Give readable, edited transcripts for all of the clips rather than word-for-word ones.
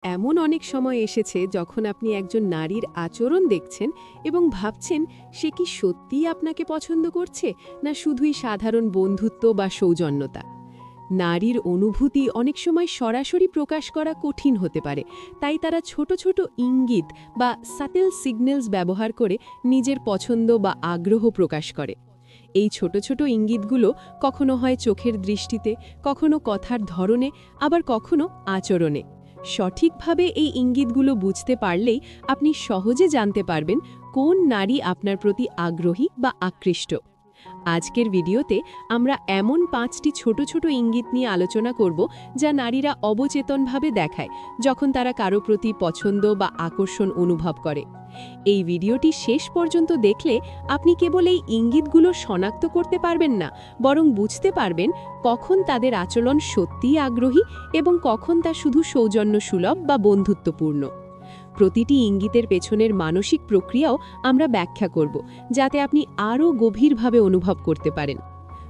এমন অনেক সময় এসেছে যখন আপনি একজন নারীর আচরণ দেখছেন এবং ভাবছেন সে কি সত্যিই আপনাকে পছন্দ করছে না শুধুই সাধারণ বন্ধুত্ব বা সৌজন্যতা। নারীর অনুভূতি অনেক সময় সরাসরি প্রকাশ করা কঠিন হতে পারে, তাই তারা ছোট ছোট ইঙ্গিত বা সাটেল সিগন্যালস ব্যবহার করে নিজের পছন্দ বা আগ্রহ প্রকাশ করে। এই ছোট ছোট ইঙ্গিতগুলো কখনো হয় চোখের দৃষ্টিতে, কখনো কথার ধরনে, আবার কখনো আচরণে। সঠিকভাবে এই ইঙ্গিতগুলো বুঝতে পারলেই আপনি সহজে জানতে পারবেন কোন নারী আপনার প্রতি আগ্রহী বা আকৃষ্ট। আজকের ভিডিওতে আমরা এমন 5টি ছোট ছোট ইঙ্গিত নিয়ে আলোচনা করব যা নারীরা অবচেতনভাবে দেখায় যখন তারা কারো প্রতি পছন্দ বা আকর্ষণ অনুভব করে। এই ভিডিওটি শেষ পর্যন্ত দেখলে আপনি কেবল এই ইঙ্গিতগুলো শনাক্ত করতে পারবেন না, বরং বুঝতে পারবেন কখন তাদের আচরণ সত্যিই আগ্রহী এবং কখন তা শুধু সৌজন্যসুলভ বা বন্ধুত্বপূর্ণ। প্রতিটি ইঙ্গিতের পেছনের মানসিক প্রক্রিয়াও আমরা ব্যাখ্যা করব, যাতে আপনি আরও গভীরভাবে অনুভব করতে পারেন।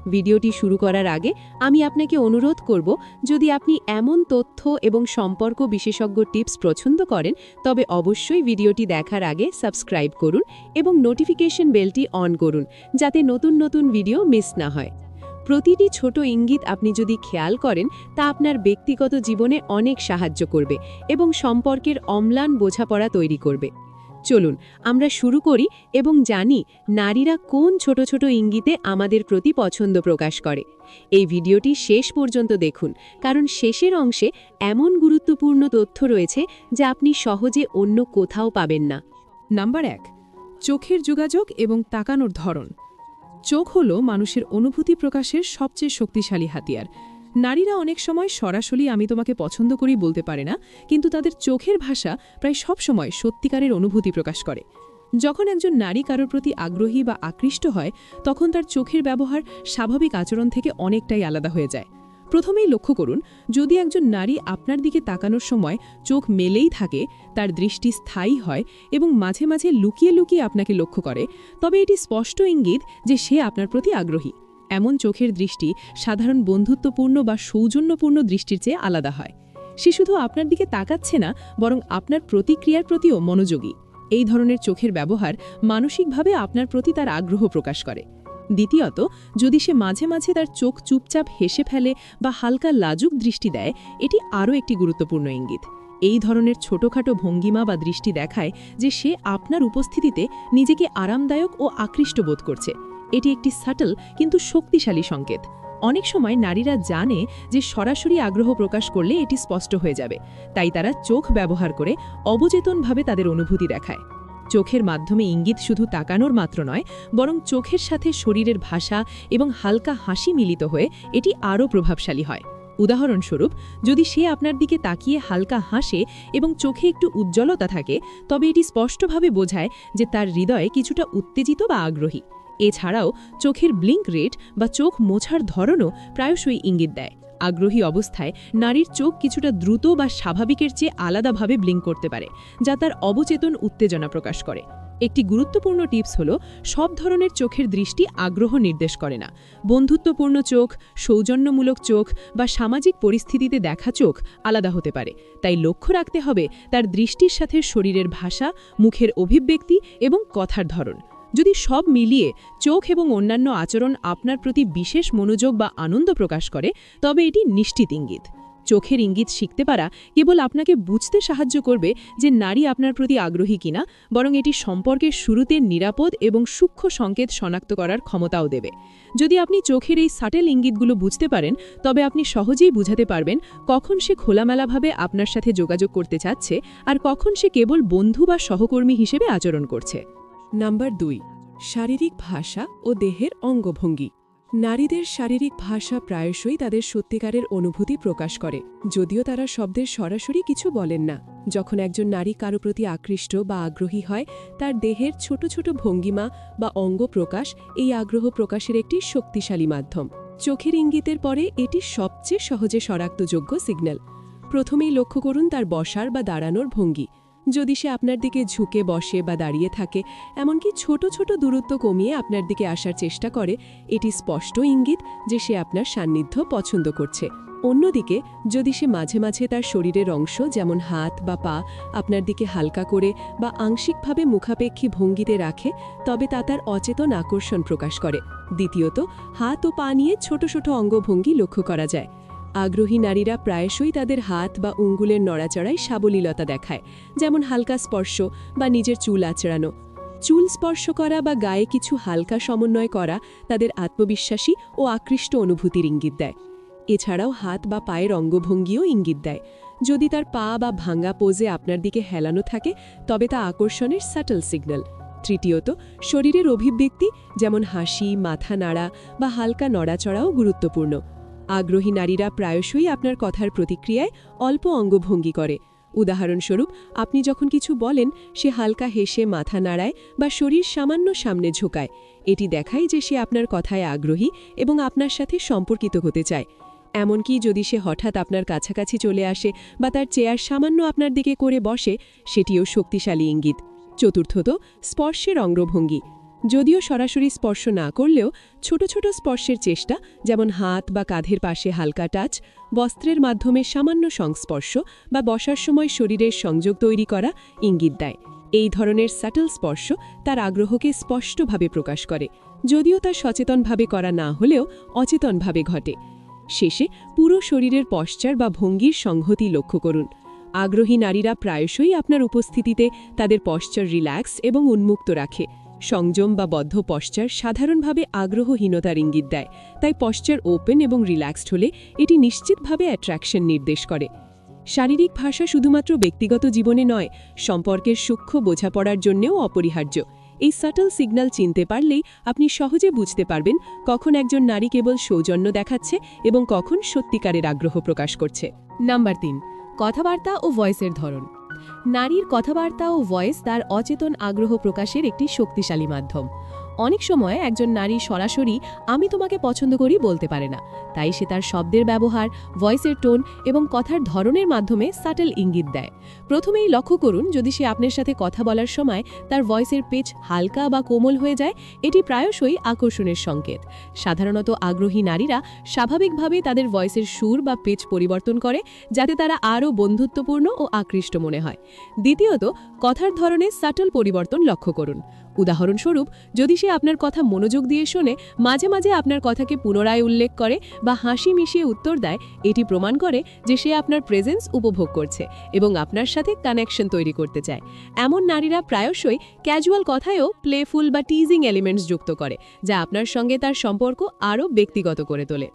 ভিডিওটি শুরু করার আগে আমি আপনাকে অনুরোধ করব, যদি আপনি এমন তথ্য এবং সম্পর্ক বিশেষজ্ঞ টিপস পছন্দ করেন তবে অবশ্যই ভিডিওটি দেখার আগে সাবস্ক্রাইব করুন এবং নোটিফিকেশন বেলটি অন করুন, যাতে নতুন নতুন ভিডিও মিস না হয়। প্রতিটি ছোট ইঙ্গিত আপনি যদি খেয়াল করেন তা আপনার ব্যক্তিগত জীবনে অনেক সাহায্য করবে এবং সম্পর্কের অম্লান বোঝাপড়া তৈরি করবে। চলুন আমরা শুরু করি এবং জানি নারীরা কোন ছোট ছোট ইঙ্গিতে আমাদের প্রতি পছন্দ প্রকাশ করে। এই ভিডিওটি শেষ পর্যন্ত দেখুন, কারণ শেষের অংশে এমন গুরুত্বপূর্ণ তথ্য রয়েছে যা আপনি সহজে অন্য কোথাও পাবেন না। নাম্বার 1, চোখের যোগাযোগ এবং তাকানোর ধরন। চোখ হল মানুষের অনুভূতি প্রকাশের সবচেয়ে শক্তিশালী হাতিয়ার। নারীরা অনেক সময় সরাসরি আমি তোমাকে পছন্দ করি বলতে পারে না, কিন্তু তাদের চোখের ভাষা প্রায় সব সময় সত্যিকারের অনুভূতি প্রকাশ করে। যখন একজন নারী কারোর প্রতি আগ্রহী বা আকৃষ্ট হয়, তখন তার চোখের ব্যবহার স্বাভাবিক আচরণ থেকে অনেকটাই আলাদা হয়ে যায়। প্রথমেই লক্ষ্য করুন, যদি একজন নারী আপনার দিকে তাকানোর সময় চোখ মেলেই থাকে, তার দৃষ্টি স্থায়ী হয় এবং মাঝে মাঝে লুকিয়ে লুকিয়ে আপনাকে লক্ষ্য করে, তবে এটি স্পষ্ট ইঙ্গিত যে সে আপনার প্রতি আগ্রহী। এমন চোখের দৃষ্টি সাধারণ বন্ধুত্বপূর্ণ বা সৌজন্যপূর্ণ দৃষ্টির চেয়ে আলাদা হয়। সে শুধু আপনার দিকে তাকাচ্ছে না, বরং আপনার প্রতিক্রিয়ার প্রতিও মনোযোগী। এই ধরনের চোখের ব্যবহার মানসিকভাবে আপনার প্রতি তার আগ্রহ প্রকাশ করে। দ্বিতীয়ত, যদি সে মাঝে মাঝে তার চোখ চুপচাপ হেসে ফেলে বা হালকা লাজুক দৃষ্টি দেয়, এটি আরও একটি গুরুত্বপূর্ণ ইঙ্গিত। এই ধরনের ছোটখাটো ভঙ্গিমা বা দৃষ্টি দেখায় যে সে আপনার উপস্থিতিতে নিজেকে আরামদায়ক ও আকৃষ্ট বোধ করছে। এটি একটি সাটল কিন্তু শক্তিশালী সংকেত। অনেক সময় নারীরা জানে যে সরাসরি আগ্রহ প্রকাশ করলে এটি স্পষ্ট হয়ে যাবে, তাই তারা চোখ ব্যবহার করে অবচেতনভাবে তাদের অনুভূতি দেখায়। চোখের মাধ্যমে ইঙ্গিত শুধু তাকানোর মাত্র নয়, বরং চোখের সাথে শরীরের ভাষা এবং হালকা হাসি মিলিত হয়ে এটি আরও প্রভাবশালী হয়। উদাহরণস্বরূপ, যদি সে আপনার দিকে তাকিয়ে হালকা হাসে এবং চোখে একটু উজ্জ্বলতা থাকে, তবে এটি স্পষ্টভাবে বোঝায় যে তার হৃদয়ে কিছুটা উত্তেজিত বা আগ্রহী। এছাড়াও চোখের ব্লিঙ্ক রেট বা চোখ মোছার ধরনও প্রায়শই ইঙ্গিত দেয়। আগ্রহী অবস্থায় নারীর চোখ কিছুটা দ্রুত বা স্বাভাবিকের চেয়ে আলাদাভাবে ব্লিঙ্ক করতে পারে, যা তার অবচেতন উত্তেজনা প্রকাশ করে। একটি গুরুত্বপূর্ণ টিপস হল, সব ধরনের চোখের দৃষ্টি আগ্রহ নির্দেশ করে না। বন্ধুত্বপূর্ণ চোখ, সৌজন্যমূলক চোখ বা সামাজিক পরিস্থিতিতে দেখা চোখ আলাদা হতে পারে। তাই লক্ষ্য রাখতে হবে তার দৃষ্টির সাথে শরীরের ভাষা, মুখের অভিব্যক্তি এবং কথার ধরন। যদি সব মিলিয়ে চোখ এবং অন্যান্য আচরণ আপনার প্রতি বিশেষ মনোযোগ বা আনন্দ প্রকাশ করে, তবে এটি নিশ্চিত ইঙ্গিত। চোখের ইঙ্গিত শিখতে পারা কেবল আপনাকে বুঝতে সাহায্য করবে যে নারী আপনার প্রতি আগ্রহী কিনা, বরং এটি সম্পর্কের শুরুতে নিরাপদ এবং সূক্ষ্ম সংকেত শনাক্ত করার ক্ষমতাও দেবে। যদি আপনি চোখের এই সাটেল ইঙ্গিতগুলো বুঝতে পারেন, তবে আপনি সহজেই বুঝাতে পারবেন কখন সে খোলামেলাভাবে আপনার সাথে যোগাযোগ করতে চাচ্ছে আর কখন সে কেবল বন্ধু বা সহকর্মী হিসেবে আচরণ করছে। নাম্বার 2, শারীরিক ভাষা ও দেহের অঙ্গভঙ্গি। নারীদের শারীরিক ভাষা প্রায়শই তাদের সত্যিকারের অনুভূতি প্রকাশ করে, যদিও তারা শব্দের সরাসরি কিছু বলেন না। যখন একজন নারী কারো প্রতি আকৃষ্ট বা আগ্রহী হয়, তার দেহের ছোট ছোট ভঙ্গিমা বা অঙ্গ প্রকাশ এই আগ্রহ প্রকাশের একটি শক্তিশালী মাধ্যম। চোখের ইঙ্গিতের পরে এটি সবচেয়ে সহজে শনাক্তযোগ্য সিগন্যাল। প্রথমেই লক্ষ্য করুন তার বসার বা দাঁড়ানোর ভঙ্গি। যদি সে আপনার দিকে ঝুঁকে বসে বা দাঁড়িয়ে থাকে, এমনকি ছোট ছোট দূরত্ব কমিয়ে আপনার দিকে আসার চেষ্টা করে, এটি স্পষ্ট ইঙ্গিত যে সে আপনার সান্নিধ্য পছন্দ করছে। অন্যদিকে যদি সে মাঝে মাঝে তার শরীরের অংশ যেমন হাত বা পা আপনার দিকে হালকা করে বা আংশিকভাবে মুখাপেক্ষী ভঙ্গিতে রাখে, তবে তা তার অচেতন আকর্ষণ প্রকাশ করে। দ্বিতীয়ত, হাত ও পা নিয়ে ছোট ছোট অঙ্গভঙ্গি লক্ষ্য করা যায়। আগ্রহী নারীরা প্রায়শই তাদের হাত বা অঙ্গুলের নড়াচড়ায় সাবলীলতা দেখায়, যেমন হালকা স্পর্শ বা নিজের চুল আঁচড়ানো। চুল স্পর্শ করা বা গায়ে কিছু হালকা সমন্বয় করা তাদের আত্মবিশ্বাসী ও আকৃষ্ট অনুভূতির ইঙ্গিত দেয়। এছাড়াও হাত বা পায়ের অঙ্গভঙ্গিও ইঙ্গিত দেয়। যদি তার পা বা ভাঙ্গা পোজে আপনার দিকে হেলানো থাকে, তবে তা আকর্ষণের সাটল সিগন্যাল। তৃতীয়ত, শরীরের অভিব্যক্তি যেমন হাসি, মাথা নাড়া বা হালকা নড়াচড়াও গুরুত্বপূর্ণ। আগ্রহী নারীরা প্রায়শই আপনার কথার প্রতিক্রিয়ায় অল্প অঙ্গভঙ্গি করে। উদাহরণস্বরূপ, আপনি যখন কিছু বলেন, সে হালকা হেসে মাথা নাড়ায় বা শরীর সামান্য সামনে ঝোঁকায়। এটি দেখায় যে সে আপনার কথায় আগ্রহী এবং আপনার সাথে সম্পর্কিত হতে চায়। এমনকি যদি সে হঠাৎ আপনার কাছাকাছি চলে আসে বা তার চেয়ার সামান্য আপনার দিকে করে বসে, সেটিও শক্তিশালী ইঙ্গিত। চতুর্থত, স্পর্শের অঙ্গভঙ্গি। যদিও সরাসরি স্পর্শ না করলেও ছোট ছোট স্পর্শের চেষ্টা, যেমন হাত বা কাঁধের পাশে হালকা টাচ, বস্ত্রের মাধ্যমে সামান্য সংস্পর্শ বা বসার সময় শরীরের সংযোগ তৈরি করা ইঙ্গিত দেয়। এই ধরনের সাটল স্পর্শ তার আগ্রহকে স্পষ্টভাবে প্রকাশ করে, যদিও তা সচেতনভাবে করা না হলেও অচেতনভাবে ঘটে। শেষে, পুরো শরীরের পশ্চার বা ভঙ্গির সংহতি লক্ষ্য করুন। আগ্রহী নারীরা প্রায়শই আপনার উপস্থিতিতে তাদের পশ্চার রিল্যাক্স এবং উন্মুক্ত রাখে। সংযম বা বদ্ধ পশ্চার সাধারণভাবে আগ্রহহীনতার ইঙ্গিত দেয়, তাই পশ্চার ওপেন এবং রিল্যাক্সড হলে এটি নিশ্চিতভাবে অ্যাট্রাকশন নির্দেশ করে। শারীরিক ভাষা শুধুমাত্র ব্যক্তিগত জীবনে নয়, সম্পর্কের সূক্ষ্ম বোঝাপড়ার জন্যও অপরিহার্য। এই সাটল সিগন্যাল চিনতে পারলেই আপনি সহজে বুঝতে পারবেন কখন একজন নারী কেবল সৌজন্য দেখাচ্ছে এবং কখন সত্যিকারের আগ্রহ প্রকাশ করছে। নাম্বার 3, কথাবার্তা ও ভয়েসের ধরন। নারীর কথাবার্তা ও ভয়েস তার অচেতন আগ্রহ প্রকাশের একটি শক্তিশালী মাধ্যম। অনেক সময় একজন নারী সরাসরি আমি তোমাকে পছন্দ করি বলতে পারে না, তাই সে তার শব্দের ব্যবহার, ভয়েসের টোন এবং কথার ধরনের মাধ্যমে সাটল ইঙ্গিত দেয়। প্রথমেই লক্ষ্য করুন, যদি সে আপনার সাথে কথা বলার সময় তার ভয়েসের পিচ হালকা বা কোমল হয়ে যায়, এটি প্রায়শই আকর্ষণের সংকেত। সাধারণত আগ্রহী নারীরা স্বাভাবিকভাবে তাদের ভয়েসের সুর বা পিচ পরিবর্তন করে, যাতে তারা আরও বন্ধুত্বপূর্ণ ও আকৃষ্ট মনে হয়। দ্বিতীয়ত, কথার ধরনে সাটল পরিবর্তন লক্ষ্য করুন। উদাহরণস্বরূপ, যদি সে আপনার কথা মনোযোগ দিয়ে শোনে, মাঝে মাঝে আপনার কথাকে পুনরায় উল্লেখ করে বা হাসি মিশিয়ে উত্তর দেয়, এটি প্রমাণ করে যে সে আপনার প্রেজেন্স উপভোগ করছে এবং আপনার সাথে কানেকশন তৈরি করতে চায়। এমন নারীরা প্রায়শই ক্যাজুয়াল কথায়ও প্লেফুল বা টিজিং এলিমেন্টস যুক্ত করে, যা আপনার সঙ্গে তার সম্পর্ক আরও ব্যক্তিগত করে তোলে।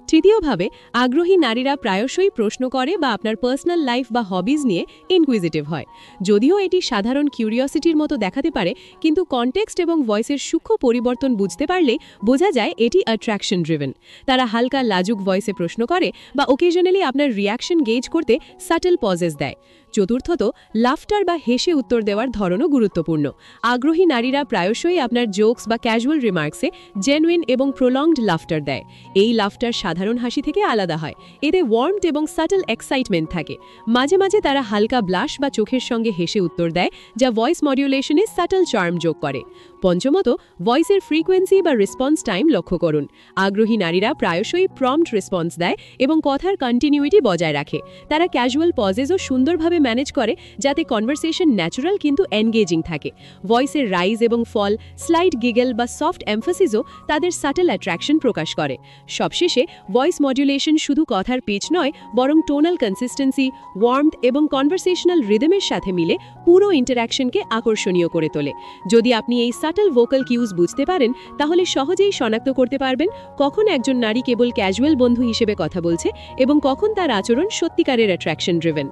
তৃতীয়ভাবে, আগ্রহী নারীরা প্রায়শই প্রশ্ন করে বা আপনার পার্সোনাল লাইফ বা হবিজ নিয়ে ইনকুইজিটিভ হয়। যদিও এটি সাধারণ কিউরিওসিটির মতো দেখাতে পারে, কিন্তু কনটেক্সট এবং ভয়েসের সূক্ষ্ম পরিবর্তন বুঝতে পারলে বোঝা যায় এটি অ্যাট্রাকশন ড্রিভেন। তারা হালকা লাজুক ভয়েসে প্রশ্ন করে বা ওকেশনালি আপনার রিয়াকশন গেজ করতে সাটল পজেস দেয়। চতুর্থত, লাফটার বা হেসে উত্তর দেওয়ার ধরনও গুরুত্বপূর্ণ। আগ্রহী নারীরা প্রায়শই আপনার জোকস বা ক্যাজুয়াল রিমার্কসে জেনুইন এবং প্রলংড লাফটার দেয়। এই লাফটার সাধারণ হাসি থেকে আলাদা হয়, এতে ওয়ার্মথ এবং সাটল এক্সাইটমেন্ট থাকে। মাঝে মাঝে তারা হালকা ব্লাশ বা চোখের সঙ্গে হেসে উত্তর দেয়, যা ভয়েস মডিউলেশনে সাটল চার্ম যোগ করে। পঞ্চমত, ভয়েসের ফ্রিকোয়েন্সি বা রেসপন্স টাইম লক্ষ্য করুন। আগ্রহী নারীরা প্রায়শই প্রম্পট রেসপন্স দেয় এবং কথার কন্টিনিউইটি বজায় রাখে। তারা ক্যাজুয়াল পজেসও সুন্দরভাবে ম্যানেজ করে, যাতে কনভারসেশন ন্যাচারাল কিন্তু এনগেজিং থাকে। ভয়েসের রাইজ এবং ফল, স্লাইট গিগল বা সফট এমফাসিসও তাদের সাটল অ্যাট্রাকশন প্রকাশ করে। সবশেষে, ভয়েস মডিউলেশন শুধু কথার পিচ নয়, বরং টোনাল কনসিস্টেন্সি, ওয়ার্মথ এবং কনভারসেশনাল রিদমের সাথে মিলে পুরো ইন্টারঅ্যাকশনকে আকর্ষণীয় করে তোলে। যদি আপনি এই সাটল ভোকাল কিউজ বুঝতে পারেন, তাহলে সহজেই শনাক্ত করতে পারবেন কখন একজন নারী কেবল ক্যাজুয়াল বন্ধু হিসেবে কথা বলছে এবং কখন তার আচরণ সত্যিকারের অ্যাট্রাকশন ড্রিভেন।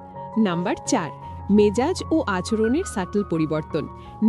নাম্বার 4, মেজাজ ও আচরণের সাটল পরিবর্তন।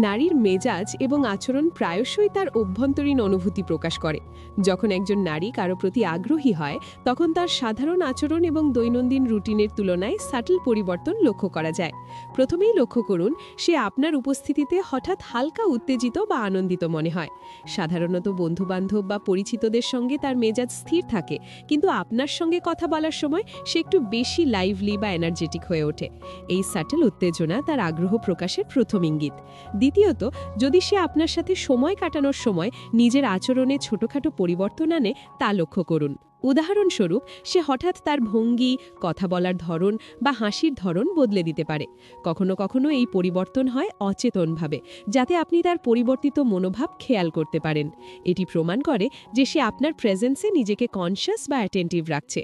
নারীর মেজাজ এবং আচরণ প্রায়শই তার অভ্যন্তরীণ অনুভূতি প্রকাশ করে। যখন একজন নারী কারো প্রতি আগ্রহী হয়, তখন তার সাধারণ আচরণ এবং দৈনন্দিন রুটিনের তুলনায় সাটল পরিবর্তন লক্ষ্য করা যায়। প্রথমেই লক্ষ্য করুন, সে আপনার উপস্থিতিতে হঠাৎ হালকা উত্তেজিত বা আনন্দিত মনে হয়। সাধারণত বন্ধুবান্ধব বা পরিচিতদের সঙ্গে তার মেজাজ স্থির থাকে, কিন্তু আপনার সঙ্গে কথা বলার সময় সে একটু বেশি লাইভলি বা এনার্জেটিক হয়ে ওঠে। এই সাটল উত্তেজনা তার আগ্রহ প্রকাশের প্রথম ইঙ্গিত। দ্বিতীয়ত, যদি সে আপনার সাথে সময় কাটানোর সময় নিজের আচরণে ছোটখাটো পরিবর্তন আনে তা লক্ষ্য করুন। উদাহরণস্বরূপ, সে হঠাৎ তার ভঙ্গি, কথা বলার ধরন বা হাসির ধরন বদলে দিতে পারে। কখনো কখনো এই পরিবর্তন হয় অচেতনভাবে, যাতে আপনি তার পরিবর্তিত মনোভাব খেয়াল করতে পারেন। এটি প্রমাণ করে যে সে আপনার প্রেজেন্সে নিজেকে কনশাস বা অ্যাটেন্টিভ রাখছে।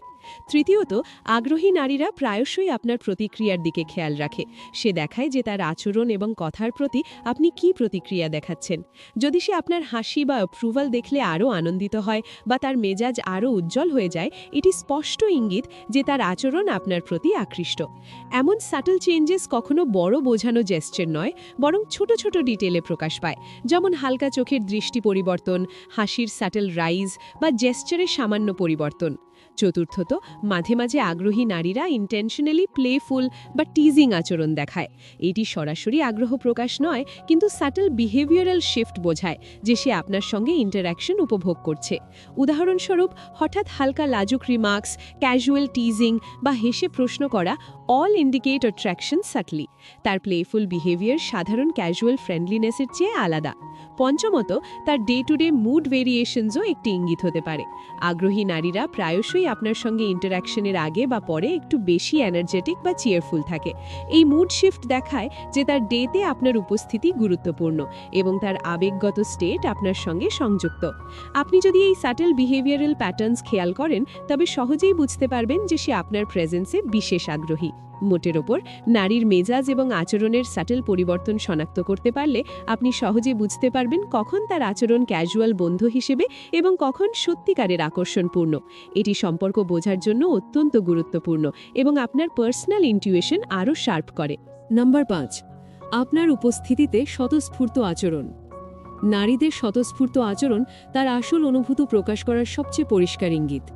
তৃতীয়ত, আগ্রহী নারীরা প্রায়শই আপনার প্রতিক্রিয়ার দিকে খেয়াল রাখে। সে দেখায় যে তার আচরণ এবং কথার প্রতি আপনি কী প্রতিক্রিয়া দেখাচ্ছেন। যদি সে আপনার হাসি বা অ্যাপ্রুভাল দেখলে আরও আনন্দিত হয় বা তার মেজাজ আরও উজ্জ্বল হয়ে যায়, এটি স্পষ্ট ইঙ্গিত যে তার আচরণ আপনার প্রতি আকৃষ্ট। এমন সাটল চেঞ্জেস কখনো বড় বোঝানো জেস্চার নয়, বরং ছোট ছোট ডিটেলে প্রকাশ পায়, যেমন হালকা চোখের দৃষ্টি পরিবর্তন, হাসির সাটল রাইজ বা জেস্চারের সামান্য পরিবর্তন। চতুর্থত, মাঝে মাঝে আগ্রহী নারীরা ইন্টেনশনালি প্লেফুল বা টিজিং আচরণ দেখায়। এটি সরাসরি আগ্রহ প্রকাশ নয়, কিন্তু সাটল বিহেভিয়ারাল শিফট বোঝায় যে সে আপনার সঙ্গে ইন্টারঅ্যাকশন উপভোগ করছে। উদাহরণস্বরূপ, হঠাৎ হালকা লাজুক রিমার্কস, ক্যাজুয়াল টিজিং বা হেসে প্রশ্ন করা অল ইন্ডিকেট অ্যাট্রাকশন সাটলি। তার প্লেফুল বিহেভিয়ার সাধারণ ক্যাজুয়াল ফ্রেন্ডলিনেসের চেয়ে আলাদা। পঞ্চমত, তার ডে টু ডে মুড ভেরিয়েশনসও একটি ইঙ্গিত হতে পারে। আগ্রহী নারীরা প্রায়শই আপনার সঙ্গে ইন্টারঅ্যাকশনের আগে বা পরে একটু বেশি এনার্জেটিক বা চিয়ারফুল থাকে। এই মুড শিফট দেখায় যে তার ডেতে আপনার উপস্থিতি গুরুত্বপূর্ণ এবং তার আবেগগত স্টেট আপনার সঙ্গে সংযুক্ত। আপনি যদি এই সাটল বিহেভিয়ারাল প্যাটার্নস খেয়াল করেন, তবে সহজেই বুঝতে পারবেন যে সে আপনার প্রেজেন্সে বিশেষ আগ্রহী। মোটের ওপর, নারীর মেজাজ এবং আচরণের সাটল পরিবর্তন শনাক্ত করতে পারলে আপনি সহজে বুঝতে পারবেন কখন তার আচরণ ক্যাজুয়াল বন্ধু হিসেবে এবং কখন সত্যিকারের আকর্ষণপূর্ণ। এটি সম্পর্ক বোঝার জন্য অত্যন্ত গুরুত্বপূর্ণ এবং আপনার পার্সোনাল ইনটিউশন আরও শার্প করে। নাম্বার 5, আপনার উপস্থিতিতে স্বতঃস্ফূর্ত আচরণ। নারীদের স্বতঃস্ফূর্ত আচরণ তার আসল অনুভূতি প্রকাশ করার সবচেয়ে পরিষ্কার ইঙ্গিত।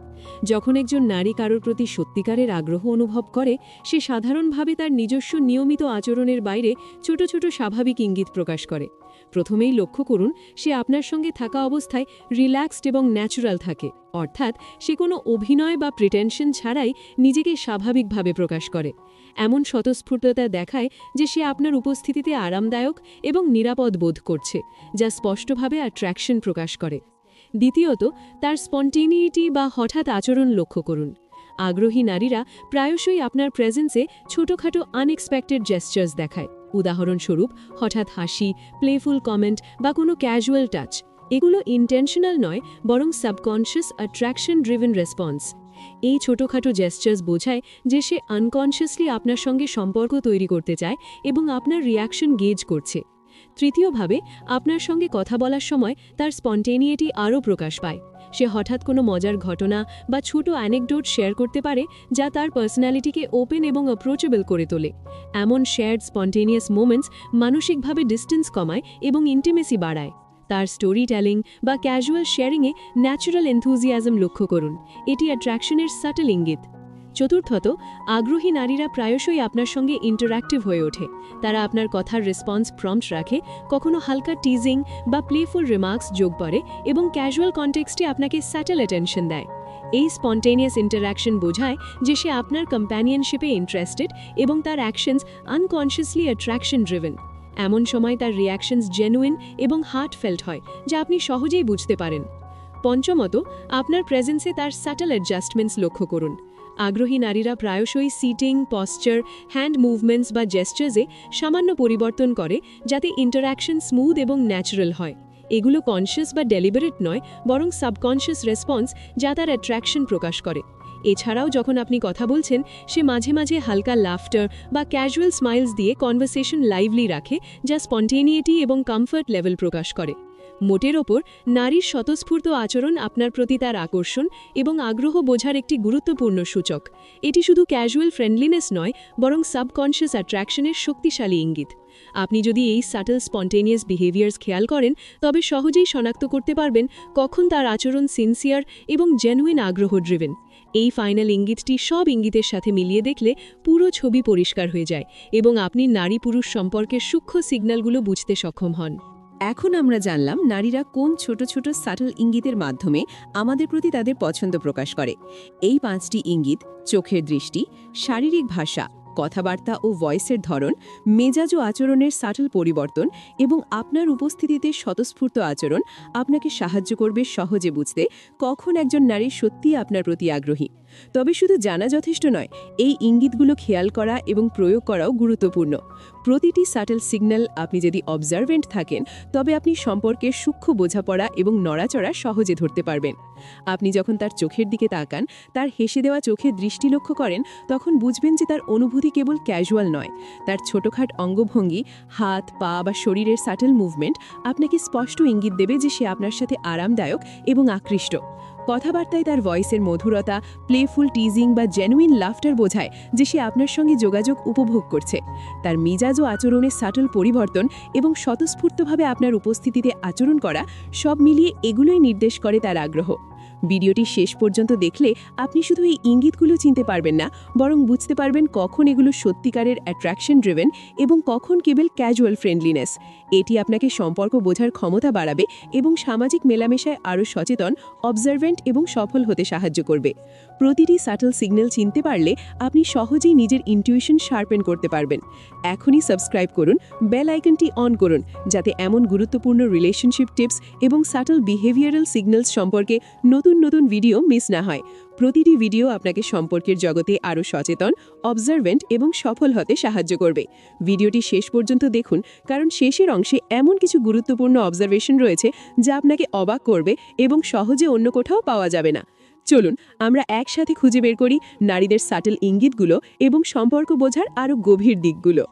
যখন একজন নারী কারোর প্রতি সত্যিকারের আগ্রহ অনুভব করে, সে সাধারণভাবে তার নিজস্ব নিয়মিত আচরণের বাইরে ছোট ছোট স্বাভাবিক ইঙ্গিত প্রকাশ করে। প্রথমেই লক্ষ্য করুন, সে আপনার সঙ্গে থাকা অবস্থায় রিল্যাক্সড এবং ন্যাচারাল থাকে, অর্থাৎ সে কোনো অভিনয় বা প্রিটেনশন ছাড়াই নিজেকে স্বাভাবিকভাবে প্রকাশ করে। এমন স্বতঃস্ফূর্ততা দেখায় যে সে আপনার উপস্থিতিতে আরামদায়ক এবং নিরাপদ বোধ করছে, যা স্পষ্টভাবে অ্যাট্রাকশন প্রকাশ করে। দ্বিতীয়ত, তার স্পন্টেনিটি বা হঠাৎ আচরণ লক্ষ্য করুন। আগ্রহী নারীরা প্রায়শই আপনার প্রেজেন্সে ছোটখাটো আনএক্সপেক্টেড জেস্চার্স দেখায়। উদাহরণস্বরূপ, হঠাৎ হাসি, প্লেফুল কমেন্ট বা কোনো ক্যাজুয়াল টাচ। এগুলো ইন্টেনশনাল নয়, বরং সাবকনশিয়াস অ্যাট্রাকশন ড্রিভেন রেসপন্স। এই ছোটখাটো জেস্চার্স বোঝায় যে সে আনকনশিয়াসলি আপনার সঙ্গে সম্পর্ক তৈরি করতে চায় এবং আপনার রিয়াকশন গেজ করছে। তৃতীয়ভাবে, আপনার সঙ্গে কথা বলার সময় তার স্পন্টেনিয়েটি আরও প্রকাশ পায়। সে হঠাৎ কোনো মজার ঘটনা বা ছোট অ্যানেকডোট শেয়ার করতে পারে, যা তার পার্সোনালিটিকে ওপেন এবং অ্যাপ্রোচেবল করে তোলে। এমন শেয়ার্ড স্পন্টেনিয়াস মোমেন্টস মানসিকভাবে ডিস্টেন্স কমায় এবং ইন্টিমেসি বাড়ায়। তার স্টোরি টেলিং বা ক্যাজুয়াল শেয়ারিংয়ে ন্যাচারাল এনথুজিয়াজম লক্ষ্য করুন। এটি অ্যাট্রাকশনের সাটল ইঙ্গিত। চতুর্থত, আগ্রহী নারীরা প্রায়শই আপনার সঙ্গে ইন্টারঅ্যাক্টিভ হয়ে ওঠে। তারা আপনার কথার রেসপন্স প্রম্পট রাখে, কখনো হালকা টিজিং বা প্লেফুল রিমার্কস যোগ করে এবং ক্যাজুয়াল কনটেক্সটে আপনাকে স্যাটেল অ্যাটেনশন দেয়। এই স্পন্টেনিয়াস ইন্টারঅ্যাকশন বোঝায় যে সে আপনার কম্প্যানিয়নশিপে ইন্টারেস্টেড এবং তার অ্যাকশনস আনকনশিয়াসলি অ্যাট্রাকশন ড্রিভেন। এমন সময় তার রিয়াকশনস জেনুইন এবং হার্টফেল্ট হয়, যা আপনি সহজেই বুঝতে পারেন। পঞ্চমত, আপনার প্রেজেন্সে তার স্যাটেল অ্যাডজাস্টমেন্টস লক্ষ্য করুন। আগ্রহী নারীরা প্রায়শই সিটিং, পশ্চার, হ্যান্ড মুভমেন্টস বা জেস্চার্সে সামান্য পরিবর্তন করে, যাতে ইন্টারঅ্যাকশন স্মুথ এবং ন্যাচারাল হয়। এগুলো কনশিয়াস বা ডেলিবারেট নয়, বরং সাবকনশিয়াস রেসপন্স, যা তার অ্যাট্রাকশন প্রকাশ করে। এছাড়াও যখন আপনি কথা বলছেন, সে মাঝে মাঝে হালকা লাফটার বা ক্যাজুয়াল স্মাইলস দিয়ে কনভারসেশন লাইভলি রাখে, যা স্পন্টেনিয়েটি এবং কমফর্ট লেভেল প্রকাশ করে। মোটের ওপর, নারীর স্বতঃস্ফূর্ত আচরণ আপনার প্রতি তার আকর্ষণ এবং আগ্রহ বোঝার একটি গুরুত্বপূর্ণ সূচক। এটি শুধু ক্যাজুয়াল ফ্রেন্ডলিনেস নয়, বরং সাবকনশিয়াস অ্যাট্রাকশনের শক্তিশালী ইঙ্গিত। আপনি যদি এই সাটল স্পন্টেনিয়াস বিহেভিয়ার্স খেয়াল করেন, তবে সহজেই শনাক্ত করতে পারবেন কখন তার আচরণ সিনসিয়ার এবং জেনুইন আগ্রহ ড্রিভেন। এই ফাইনাল ইঙ্গিতটি সব ইঙ্গিতের সাথে মিলিয়ে দেখলে পুরো ছবি পরিষ্কার হয়ে যায় এবং আপনি নারী পুরুষ সম্পর্কের সূক্ষ্ম সিগন্যালগুলো বুঝতে সক্ষম হন। এখন আমরা জানলাম নারীরা কোন ছোট ছোট সাটল ইঙ্গিতের মাধ্যমে আমাদের প্রতি তাদের পছন্দ প্রকাশ করে। এই 5টি ইঙ্গিত চোখের দৃষ্টি, শারীরিক ভাষা, কথাবার্তা ও ভয়েসের ধরন, মেজাজ ও আচরণের সাটল পরিবর্তন এবং আপনার উপস্থিতিতে স্বতঃস্ফূর্ত আচরণ আপনাকে সাহায্য করবে সহজে বুঝতে কখন একজন নারী সত্যিই আপনার প্রতি আগ্রহী। তবে শুধু জানা যথেষ্ট নয়, এই ইঙ্গিতগুলো খেয়াল করা এবং প্রয়োগ করাও গুরুত্বপূর্ণ। প্রতিটি সাটল সিগন্যাল আপনি যদি অবজারভেন্ট থাকেন, তবে আপনি সম্পর্কের সূক্ষ্ম বোঝাপড়া এবং নড়াচড়া সহজে ধরতে পারবেন। আপনি যখন তার চোখের দিকে তাকান, তার হেসে দেওয়া চোখে দৃষ্টি লক্ষ্য করেন, তখন বুঝবেন যে তার অনুভূতি কেবল ক্যাজুয়াল নয়। তার ছোটখাট অঙ্গভঙ্গি, হাত, পা বা শরীরের সাটল মুভমেন্ট আপনাকে স্পষ্ট ইঙ্গিত দেবে যে সে আপনার সাথে আরামদায়ক এবং আকৃষ্ট। কথাবার্তায় তার ভয়েসের মধুরতা, প্লেফুল টিজিং বা জেনুইন লাফটার বোঝায় যে সে আপনার সঙ্গে যোগাযোগ উপভোগ করছে। তার মিজাজ ও আচরণের সাটল পরিবর্তন এবং স্বতঃস্ফূর্তভাবে আপনার উপস্থিতিতে আচরণ করা, সব মিলিয়ে এগুলোই নির্দেশ করে তার আগ্রহ। ভিডিওটি শেষ পর্যন্ত দেখলে আপনি শুধু এই ইঙ্গিতগুলো চিনতে পারবেন না, বরং বুঝতে পারবেন কখন এগুলো সত্যিকারের অ্যাট্রাকশন ড্রিভেন এবং কখন কেবল ক্যাজুয়াল ফ্রেন্ডলিনেস। এটি আপনাকে সম্পর্ক বোঝার ক্ষমতা বাড়াবে এবং সামাজিক মেলামেশায় আরও সচেতন, অবজারভেন্ট এবং সফল হতে সাহায্য করবে। প্রতিটি সাটল সিগন্যাল চিনতে পারলে আপনি সহজেই নিজের ইনটিউশন শার্পেন করতে পারবেন। এখনই সাবস্ক্রাইব করুন, বেল আইকনটি অন করুন, যাতে এমন গুরুত্বপূর্ণ রিলেশনশিপ টিপস এবং সাটল বিহেভিয়ারাল সিগন্যালস সম্পর্কে নতুন নতুন ভিডিও মিস না হয়। প্রতিটি ভিডিও আপনাকে সম্পর্কের জগতে আরও সচেতন, অবজারভেন্ট এবং সফল হতে সাহায্য করবে। ভিডিওটি শেষ পর্যন্ত দেখুন, কারণ শেষের অংশে এমন কিছু গুরুত্বপূর্ণ অবজারভেশন রয়েছে যা আপনাকে অবাক করবে এবং সহজে অন্য কোথাও পাওয়া যাবে না। চলুন আমরা একসাথে খুঁজে বের করি নারীদের সাটল ইঙ্গিতগুলো এবং সম্পর্ক বোঝার আরও গভীর দিকগুলো।